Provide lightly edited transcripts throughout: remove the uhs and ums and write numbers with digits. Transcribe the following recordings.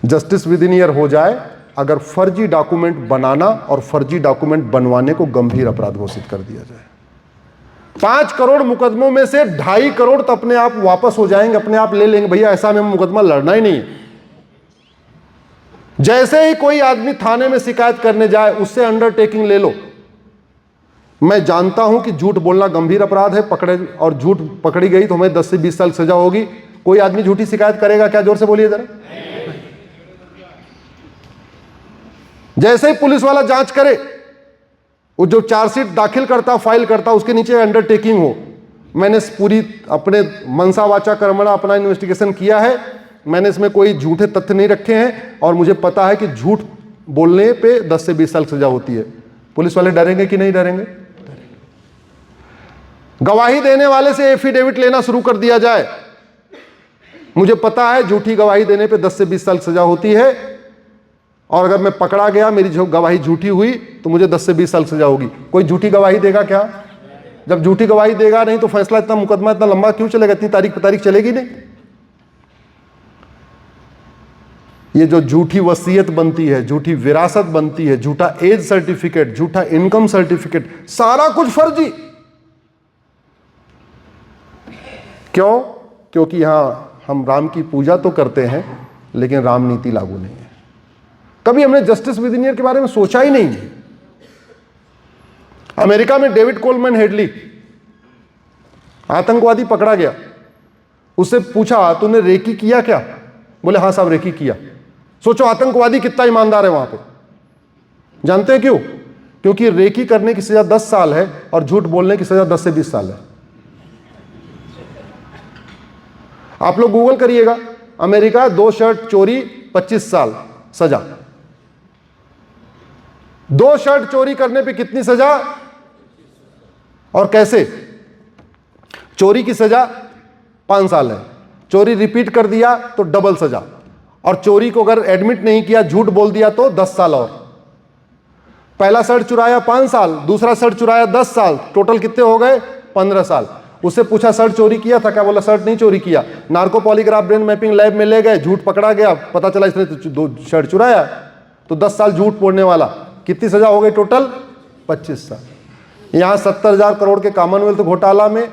Justice with in year हो जाए अगर फर्जी डॉक्यूमेंट बनाना और फर्जी डॉक्यूमेंट बनवाने को गंभीर अपराध घोषित कर दिया जाए। 5 करोड़ मुकदमों में से 2.5 करोड़ तो अपने आप वापस हो जाएंगे, अपने आप ले लेंगे, भैया ऐसा में मुकदमा लड़ना ही नहीं है। जैसे ही कोई आदमी थाने में शिकायत करने जाए उससे अंडरटेकिंग ले लो। मैं जानता हूं कि झूठ बोलना गंभीर अपराध है, पकड़े और झूठ पकड़ी गई तो हमें 10 से 20 साल सजा होगी। कोई आदमी झूठी शिकायत करेगा क्या? जोर से बोलिए जरा। जैसे ही पुलिस वाला जांच करे, वो जो चार्जशीट दाखिल करता फाइल करता उसके नीचे अंडरटेकिंग हो, मैंने पूरी अपने मनसा वाचा कर्मणा अपना इन्वेस्टिगेशन किया है, मैंने इसमें कोई झूठे तथ्य नहीं रखे हैं और मुझे पता है कि झूठ बोलने पे 10 से 20 साल सजा होती है। पुलिस वाले डरेंगे कि नहीं डरेंगे? गवाही देने वाले से एफिडेविट लेना शुरू कर दिया जाए। मुझे पता है झूठी गवाही देने पे 10 से 20 साल सजा होती है और अगर मैं पकड़ा गया, मेरी जो गवाही झूठी हुई तो मुझे 10 से 20 साल सजा होगी। कोई झूठी गवाही देगा क्या? जब झूठी गवाही देगा नहीं तो फैसला इतना मुकदमा इतना लंबा क्यों चलेगा? इतनी तारीख पे तारीख चलेगी नहीं। ये जो झूठी वसीयत बनती है, झूठी विरासत बनती है, झूठा एज सर्टिफिकेट, झूठा इनकम सर्टिफिकेट, सारा कुछ फर्जी। क्यों? क्योंकि यहां हम राम की पूजा तो करते हैं लेकिन राम नीति लागू नहीं है। कभी हमने जस्टिस विद इन ईयर के बारे में सोचा ही नहीं। अमेरिका में डेविड कोलमैन हेडली आतंकवादी पकड़ा गया, उससे पूछा तूने रेकी किया क्या? बोले हाँ साहब रेकी किया। सोचो आतंकवादी कितना ईमानदार है वहां पे। जानते हैं क्यों? क्योंकि रेकी करने की सजा 10 साल है और झूठ बोलने की सजा 10 से 20 साल है। आप लोग गूगल करिएगा, अमेरिका 2 शर्ट चोरी 25 साल सजा। 2 शर्ट चोरी करने पे कितनी सजा और कैसे? चोरी की सजा 5 साल है, चोरी रिपीट कर दिया तो डबल सजा, और चोरी को अगर एडमिट नहीं किया, झूठ बोल दिया तो 10 साल और। पहला शर्ट चुराया 5 साल, दूसरा शर्ट चुराया 10 साल, टोटल कितने हो गए? 15 साल। उससे पूछा शर्ट चोरी किया था क्या? बोला शर्ट नहीं चोरी किया। Narco polygraph brain mapping lab में ले गए, झूठ पकड़ा गया, पता चला इसने तो 2 शर्ट चुराया, तो 10 साल झूठ बोलने वाला। कितनी सजा हो गई टोटल? 25 साल। यहां 70,000 करोड़ के कॉमनवेल्थ घोटाला में,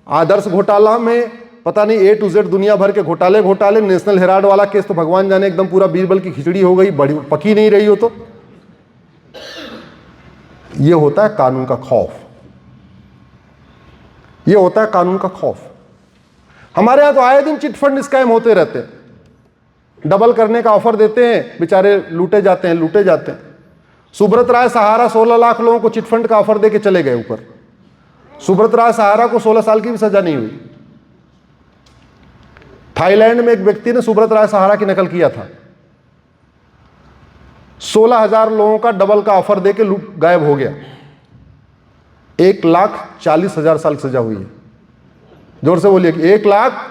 आदर्श घोटाला में, पता नहीं A to Z दुनिया भर के घोटाले, नेशनल हेराल्ड वाला केस तो भगवान जाने एकदम पूरा बीरबल की खिचड़ी हो गई, बड़ी पकी नहीं रही हो। तो ये होता है कानून का खौफ, ये होता है कानून का खौफ। हमारे यहां तो आए दिन चिटफंड स्कैम होते रहते हैं, डबल करने का ऑफर देते हैं, बेचारे लूटे जाते हैं। सुब्रत राय सहारा 16 लाख लोगों को चिटफंड का ऑफर देके चले गए ऊपर। सुब्रत राय सहारा को 16 साल की भी सजा नहीं हुई। थाईलैंड में एक व्यक्ति ने सुब्रत राय सहारा की नकल किया था, 16,000 लोगों का डबल का ऑफर देके गायब हो गया। 1,40,000 साल सजा हुई है। जोर से बोलिए 1 लाख।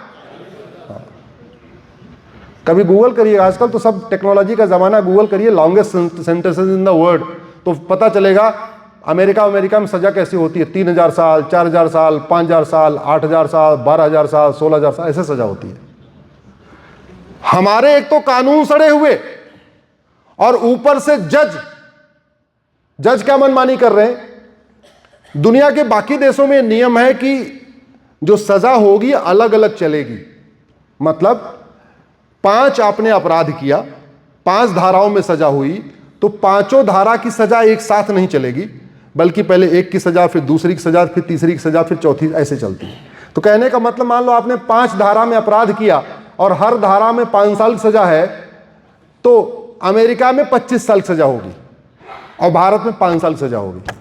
कभी गूगल करिए, आजकल तो सब टेक्नोलॉजी का जमाना, गूगल करिए longest sentences in the world, तो पता चलेगा अमेरिका में सजा कैसी होती है। 3,000 साल, 4,000 साल, 5,000 साल, 8,000 साल, 12,000 साल, 16,000 साल, ऐसे सजा होती है। हमारे एक तो कानून सड़े हुए और ऊपर से जज क्या मनमानी कर रहे हैं। दुनिया के बाकी देशों में नियम है कि जो सजा होगी अलग अलग चलेगी। मतलब 5 आपने अपराध किया, 5 धाराओं में सजा हुई, तो 5 धारा की सजा एक साथ नहीं चलेगी, बल्कि पहले एक की सजा, फिर दूसरी की सजा, फिर तीसरी की सजा, फिर चौथी, ऐसे चलती है। तो कहने का मतलब मान लो आपने 5 धारा में अपराध किया और हर धारा में 5 साल की सजा है, तो अमेरिका में 25 साल की सजा होगी और भारत में 5 साल की सजा होगी।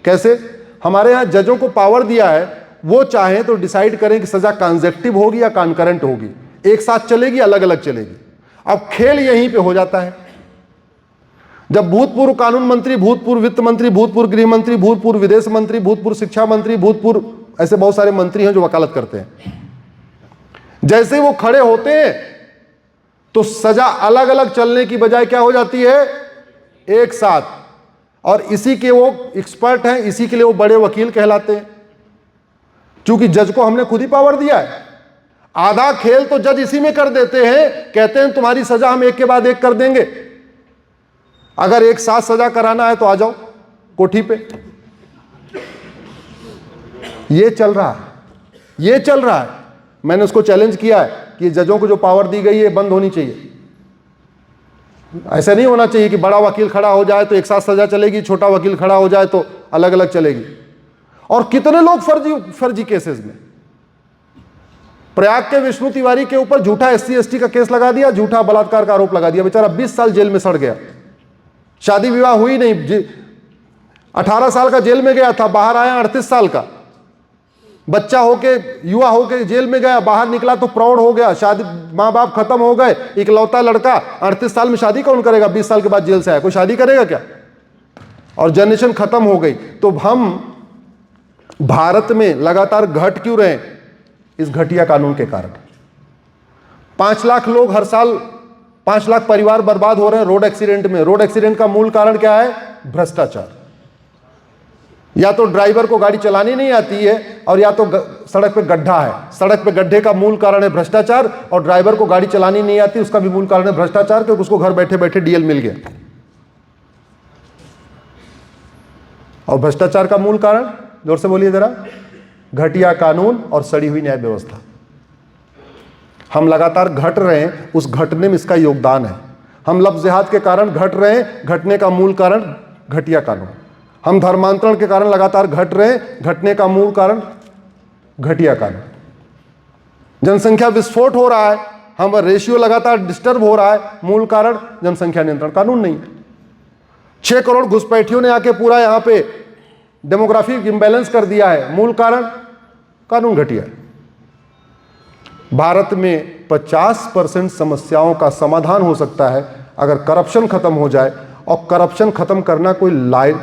कैसे? हमारे यहां जजों को पावर दिया है, वो चाहे तो डिसाइड करें कि सजा कॉन्जेक्टिव होगी या कॉन्करेंट होगी, एक साथ चलेगी अलग अलग चलेगी। अब खेल यहीं पे हो जाता है। जब भूतपूर्व कानून मंत्री, भूतपूर्व वित्त मंत्री, भूतपूर्व गृह मंत्री, भूतपूर्व विदेश मंत्री, भूतपूर्व शिक्षा मंत्री, भूतपूर्व, ऐसे बहुत सारे मंत्री हैं जो वकालत करते हैं, जैसे वो खड़े होते हैं तो सजा अलग अलग चलने की बजाय क्या हो जाती है? एक साथ। और इसी के वो एक्सपर्ट हैं, इसी के लिए वो बड़े वकील कहलाते हैं, क्योंकि जज को हमने खुद ही पावर दिया है। आधा खेल तो जज इसी में कर देते हैं, कहते हैं तुम्हारी सजा हम एक के बाद एक कर देंगे, अगर एक साथ सजा कराना है तो आ जाओ कोठी पे। ये चल रहा है, ये चल रहा है। मैंने उसको चैलेंज किया है कि जजों को जो पावर दी गई है बंद होनी चाहिए। ऐसा नहीं होना चाहिए कि बड़ा वकील खड़ा हो जाए तो एक साथ सजा चलेगी, छोटा वकील खड़ा हो जाए तो अलग अलग चलेगी। और कितने लोग फर्जी केसेस में, प्रयाग के विष्णु तिवारी के ऊपर झूठा SC/ST का केस लगा दिया, झूठा बलात्कार का आरोप लगा दिया, बेचारा 20 साल जेल में सड़ गया, शादी विवाह हुई नहीं, 18 साल का जेल में गया था, बाहर आया 38 साल का, बच्चा होके युवा होके जेल में गया, बाहर निकला तो प्रौढ़ हो गया, शादी माँ बाप खत्म हो गए, इकलौता लड़का, 38 साल में शादी कौन करेगा? 20 साल के बाद जेल से आया, कोई शादी करेगा क्या? और जनरेशन खत्म हो गई। तो हम भारत में लगातार घट क्यों रहे? इस घटिया कानून के कारण। 5 लाख लोग हर साल, 5 लाख परिवार बर्बाद हो रहे हैं रोड एक्सीडेंट में। रोड एक्सीडेंट का मूल कारण क्या है? भ्रष्टाचार। या तो ड्राइवर को गाड़ी चलानी नहीं आती है, और या तो सड़क पे गड्ढा है। सड़क पे गड्ढे का मूल कारण है भ्रष्टाचार, और ड्राइवर को गाड़ी चलानी नहीं आती उसका भी मूल कारण है भ्रष्टाचार, क्योंकि उसको घर बैठे बैठे DL मिल गया। और भ्रष्टाचार का मूल कारण, जोर से बोलिए जरा, घटिया कानून और सड़ी हुई न्याय व्यवस्था। हम लगातार घट रहे हैं, उस घटने में इसका योगदान है। हम लफ्ज़ जिहाद के कारण घट रहे हैं, घटने का मूल कारण घटिया कानून। हम धर्मांतरण के कारण लगातार घट रहे हैं, घटने का मूल कारण घटिया कानून। जनसंख्या विस्फोट हो रहा है, हम रेशियो लगातार डिस्टर्ब हो रहा है, मूल कारण जनसंख्या नियंत्रण कानून नहीं है। 6 करोड़ घुसपैठियों ने आके पूरा यहां पे डेमोग्राफी इंबैलेंस कर दिया है, मूल कारण कानून घटिया है। भारत में 50% समस्याओं का समाधान हो सकता है अगर करप्शन खत्म हो जाए, और करप्शन खत्म करना कोई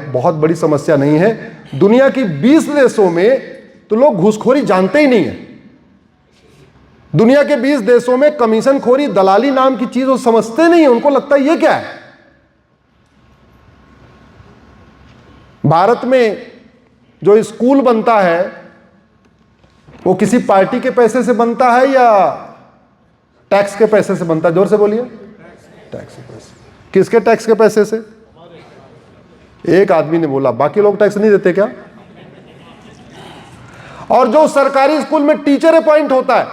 बहुत बड़ी समस्या नहीं है। दुनिया की 20 देशों में तो लोग घूसखोरी जानते ही नहीं है। दुनिया के 20 देशों में कमीशन खोरी, दलाली नाम की चीज वो समझते नहीं है, उनको लगता है ये क्या है। भारत में जो स्कूल बनता है वो किसी पार्टी के पैसे से बनता है या टैक्स के पैसे से बनता है? जोर से बोलिए। टैक्स के पैसे। किसके टैक्स के पैसे से? एक आदमी ने बोला, बाकी लोग टैक्स नहीं देते क्या? और जो सरकारी स्कूल में टीचर अपॉइंट होता है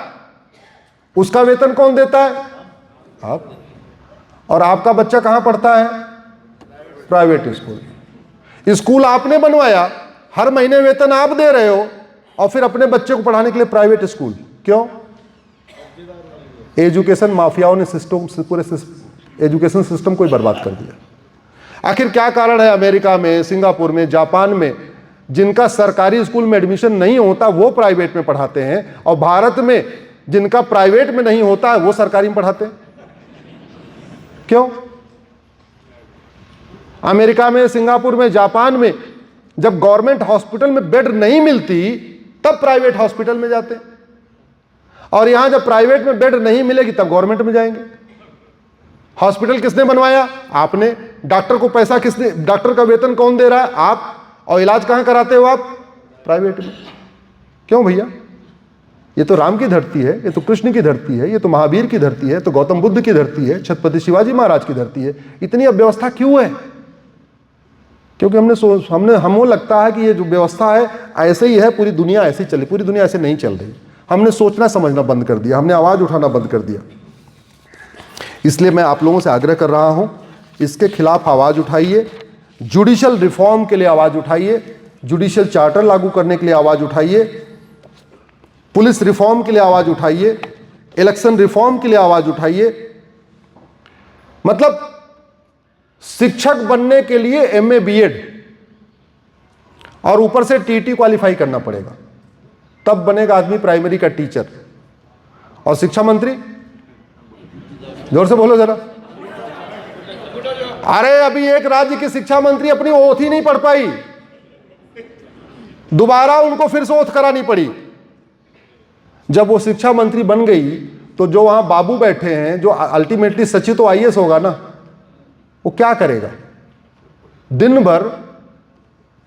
उसका वेतन कौन देता है? आप। और आपका बच्चा कहां पढ़ता है? Private school. स्कूल आपने बनवाया, हर महीने वेतन आप दे रहे हो, और फिर अपने बच्चे को पढ़ाने के लिए प्राइवेट स्कूल। क्यों? एजुकेशन माफियाओं ने पूरे एजुकेशन सिस्टम को ही बर्बाद कर दिया। आखिर क्या कारण है? अमेरिका में, सिंगापुर में, जापान में जिनका सरकारी स्कूल में एडमिशन नहीं होता वो प्राइवेट में पढ़ाते हैं, और भारत में जिनका प्राइवेट में नहीं होता वो सरकारी में पढ़ाते हैं। क्यों? अमेरिका में, सिंगापुर में, जापान में जब गवर्नमेंट हॉस्पिटल में बेड नहीं मिलती तब प्राइवेट हॉस्पिटल में जाते हैं, और यहां जब प्राइवेट में बेड नहीं मिलेगी तब गवर्नमेंट में जाएंगे। हॉस्पिटल किसने बनवाया? आपने। डॉक्टर को पैसा किसने, डॉक्टर का वेतन कौन दे रहा है? आप। और इलाज कहां कराते हो आप? प्राइवेट में। क्यों भैया? ये तो राम की धरती है, ये तो कृष्ण की धरती है, ये तो महावीर की धरती है, तो गौतम बुद्ध की धरती है, छत्रपति शिवाजी महाराज की धरती है, इतनी अव्यवस्था क्यों है? क्योंकि हमको लगता है कि ये जो व्यवस्था है ऐसे ही है, पूरी दुनिया ऐसे ही चले। पूरी दुनिया ऐसे नहीं चल रही। हमने सोचना समझना बंद कर दिया, हमने आवाज उठाना बंद कर दिया। इसलिए मैं आप लोगों से आग्रह कर रहा हूं, इसके खिलाफ आवाज उठाइए, जुडिशियल रिफॉर्म के लिए आवाज उठाइए, जुडिशियल चार्टर लागू करने के लिए आवाज उठाइए, पुलिस रिफॉर्म के लिए आवाज उठाइए, इलेक्शन रिफॉर्म के लिए आवाज उठाइए। मतलब शिक्षक बनने के लिए MA BEd और ऊपर से TT क्वालिफाई करना पड़ेगा, तब बनेगा आदमी प्राइमरी का टीचर। और शिक्षा मंत्री, जोर से बोलो जरा। अरे अभी एक राज्य की शिक्षा मंत्री अपनी ओथ ही नहीं पढ़ पाई, दोबारा उनको फिर से ओथ करानी पड़ी। जब वो शिक्षा मंत्री बन गई तो जो वहां बाबू बैठे हैं, जो अल्टीमेटली सचिव तो IAS होगा ना, वो क्या करेगा? दिन भर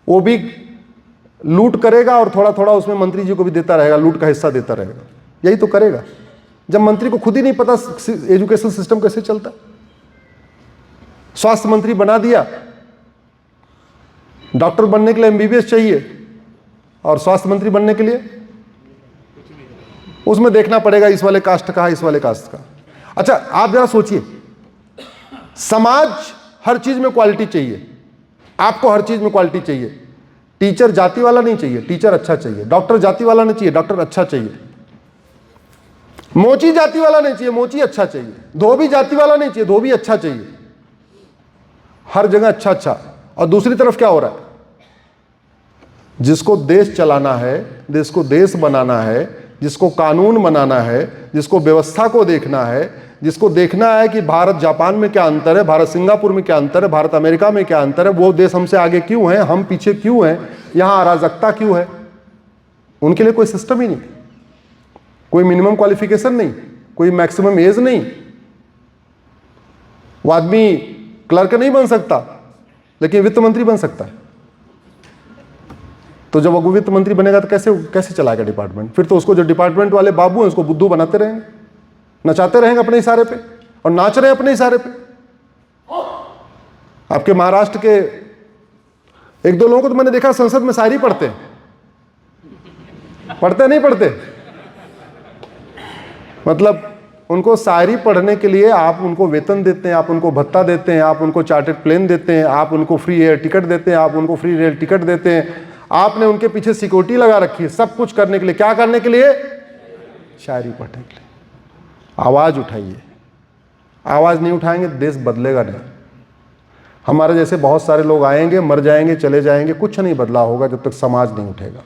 वो भी लूट करेगा और थोड़ा थोड़ा उसमें मंत्री जी को भी देता रहेगा, लूट का हिस्सा देता रहेगा। यही तो करेगा जब मंत्री को खुद ही नहीं पता एजुकेशन सिस्टम कैसे चलता। स्वास्थ्य मंत्री बना दिया, डॉक्टर बनने के लिए एमबीबीएस चाहिए और स्वास्थ्य मंत्री बनने के लिए उसमें देखना पड़ेगा इस वाले कास्ट का, इस वाले कास्ट का। अच्छा आप जरा सोचिए, समाज हर चीज में क्वालिटी चाहिए, आपको हर चीज में क्वालिटी चाहिए। टीचर जाति वाला नहीं चाहिए, टीचर अच्छा चाहिए। डॉक्टर जाति वाला नहीं चाहिए, डॉक्टर अच्छा चाहिए। मोची जाति वाला नहीं चाहिए, मोची अच्छा चाहिए। धोबी जाति वाला नहीं चाहिए, धोबी अच्छा चाहिए। हर जगह अच्छा अच्छा। और दूसरी तरफ क्या हो रहा है, जिसको देश चलाना है, जिसको देश बनाना है, जिसको कानून बनाना है, जिसको व्यवस्था को देखना है, जिसको देखना है कि भारत जापान में क्या अंतर है, भारत सिंगापुर में क्या अंतर है, भारत अमेरिका में क्या अंतर है, वो देश हमसे आगे क्यों है, हम पीछे क्यों हैं, यहां अराजकता क्यों है, उनके लिए कोई सिस्टम ही नहीं, कोई मिनिमम क्वालिफिकेशन नहीं, कोई मैक्सिमम एज नहीं। वो आदमी क्लर्क नहीं बन सकता लेकिन वित्त मंत्री बन सकता है। तो जब वो वित्त मंत्री बनेगा तो कैसे चलाएगा डिपार्टमेंट? फिर तो उसको जो डिपार्टमेंट वाले बाबू हैं उसको बुद्धू बनाते रहेंगे, नचाते रहेंगे अपने इशारे पे, और नाच रहे हैं अपने इशारे पे। आपके महाराष्ट्र के एक दो लोगों को तो मैंने देखा संसद में शायरी पढ़ते हैं, पढ़ते नहीं पढ़ते, मतलब उनको शायरी पढ़ने के लिए आप उनको वेतन देते हैं, आप उनको भत्ता देते हैं, आप उनको चार्टर्ड प्लेन देते हैं, आप उनको फ्री एयर टिकट देते हैं, आप उनको फ्री रेल टिकट देते हैं, आपने उनके पीछे सिक्योरिटी लगा रखी है, सब कुछ करने के लिए। क्या करने के लिए? शायरी पढ़ने के लिए। आवाज उठाइए, आवाज नहीं उठाएंगे देश बदलेगा नहीं। हमारे जैसे बहुत सारे लोग आएंगे, मर जाएंगे, चले जाएंगे, कुछ नहीं बदलाव होगा जब तक समाज नहीं उठेगा,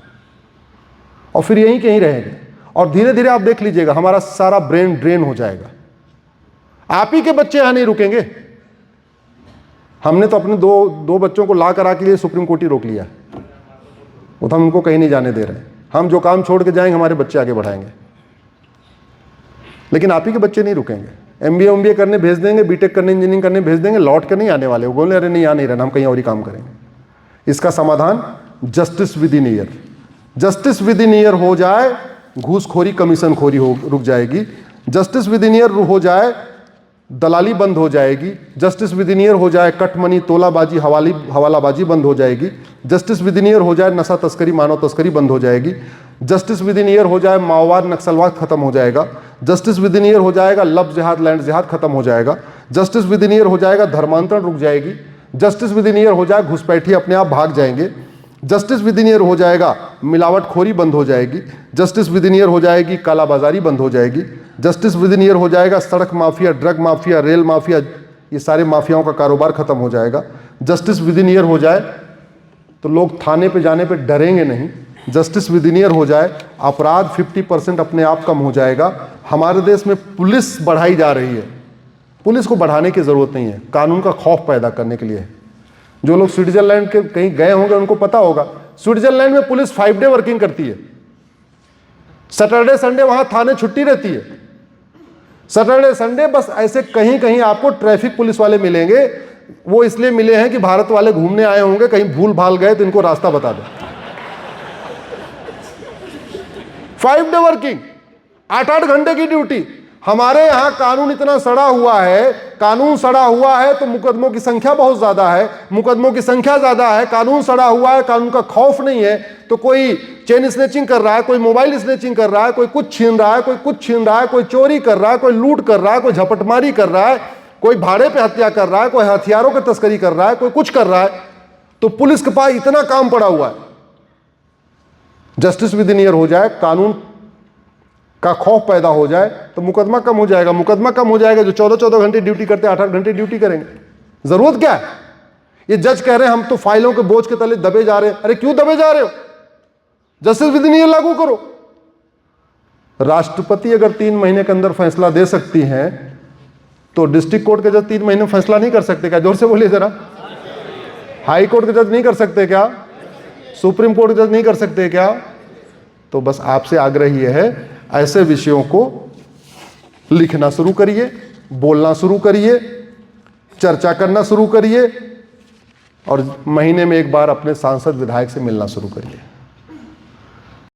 और फिर यहीं कहीं रहेंगे। और धीरे धीरे आप देख लीजिएगा हमारा सारा ब्रेन ड्रेन हो जाएगा। आप ही के बच्चे यहां नहीं रुकेंगे। हमने तो अपने दो बच्चों को ला करा के लिए सुप्रीम कोर्ट ही रोक लिया, वो तो हम उनको कहीं नहीं जाने दे रहे हैं। हम जो काम छोड़ के जाएंगे हमारे बच्चे आगे बढ़ाएंगे, लेकिन आप ही के बच्चे नहीं रुकेंगे। एमबीए करने भेज देंगे, बीटेक करने, इंजीनियरिंग करने भेज देंगे, लौट के नहीं आने वाले। वो बोले अरे नहीं आ नहीं रहना, हम कहीं और ही काम करेंगे। इसका समाधान justice with in year. Justice with in year हो जाए, घूसखोरी कमीशन खोरी रुक जाएगी। जस्टिस विद इन ईयर हो जाए, दलाली बंद हो जाएगी। जस्टिस विद इन ईयर हो जाए, कटमनी, तोलाबाजी, हवालाबाजी बंद हो जाएगी। जस्टिस विद इन ईयर हो जाए, नशा तस्करी, मानव तस्करी बंद हो जाएगी। जस्टिस विद इन ईयर हो जाए, माओवाद, नक्सलवाद खत्म हो जाएगा। जस्टिस विद इन ईयर हो जाएगा, लव जिहाद, लैंड जिहाद खत्म हो जाएगा। जस्टिस विद इन ईयर हो जाएगा, धर्मांतरण रुक जाएगी। जस्टिस विद इन ईयर हो जाए, घुसपैठी अपने आप भाग जाएंगे। जस्टिस विद इन ईयर हो जाएगा, मिलावटखोरी बंद हो जाएगी। जस्टिस विद इन ईयर हो जाएगी, कालाबाजारी बंद हो जाएगी। जस्टिस विद इन ईयर हो जाएगा, सड़क mafia, drug mafia, rail mafia, ये सारे माफियाओं का कारोबार खत्म हो जाएगा। जस्टिस विद इन ईयर हो जाए तो लोग थाने पे जाने पे डरेंगे नहीं। जस्टिस विद इन ईयर हो जाए, अपराध 50% अपने आप कम हो जाएगा। हमारे देश में पुलिस बढ़ाई जा रही है। पुलिस को बढ़ाने की जरूरत नहीं है, कानून का खौफ पैदा करने के लिए है। जो लोग स्विट्जरलैंड के कहीं गए होंगे उनको पता होगा, स्विट्जरलैंड में पुलिस 5 डे वर्किंग करती है। सैटरडे संडे वहां थाने छुट्टी रहती है। सैटरडे संडे बस ऐसे कहीं कहीं आपको ट्रैफिक पुलिस वाले मिलेंगे। वो इसलिए मिले हैं कि भारत वाले घूमने आए होंगे, कहीं भूल भाल गए तो इनको रास्ता बता दो। 5 डे वर्किंग, 8-8 घंटे की ड्यूटी। हमारे यहां कानून इतना सड़ा हुआ है, कानून सड़ा हुआ है तो मुकदमों की संख्या बहुत ज्यादा है। मुकदमों की संख्या ज्यादा है, कानून सड़ा हुआ है, कानून का खौफ नहीं है, तो कोई चेन स्नेचिंग कर रहा है, कोई मोबाइल स्नेचिंग कर रहा है, कोई कुछ छीन रहा है, कोई कुछ छीन रहा है, कोई चोरी कर रहा है, कोई लूट कर रहा है, कोई झपटमारी कर रहा है, कोई भाड़े पे हत्या कर रहा है, कोई हथियारों की तस्करी कर रहा है, कोई कुछ कर रहा है। तो पुलिस के पास इतना काम पड़ा हुआ है। जस्टिस विद इन ईयर हो जाए, कानून का खौफ पैदा हो जाए तो मुकदमा कम हो जाएगा। मुकदमा कम हो जाएगा, जो 14-14 घंटे ड्यूटी करते हैं 8-8 घंटे ड्यूटी करेंगे। जरूरत क्या है? ये जज कह रहे हैं हम तो फाइलों के बोझ के तले दबे जा रहे हैं। अरे क्यों दबे जा रहे हो? जस्टिस विद इन ईयर लागू करो। राष्ट्रपति अगर 3 महीने के अंदर फैसला दे सकती हैं तो डिस्ट्रिक्ट कोर्ट के जज 3 महीने में फैसला नहीं कर सकते क्या? जोर से बोलिए जरा। हाई कोर्ट के जज नहीं कर सकते क्या? सुप्रीम कोर्ट के जज नहीं कर सकते क्या? तो बस आपसे आग्रह यह है, ऐसे विषयों को लिखना शुरू करिए, बोलना शुरू करिए, चर्चा करना शुरू करिए, और महीने में एक बार अपने सांसद विधायक से मिलना शुरू करिए।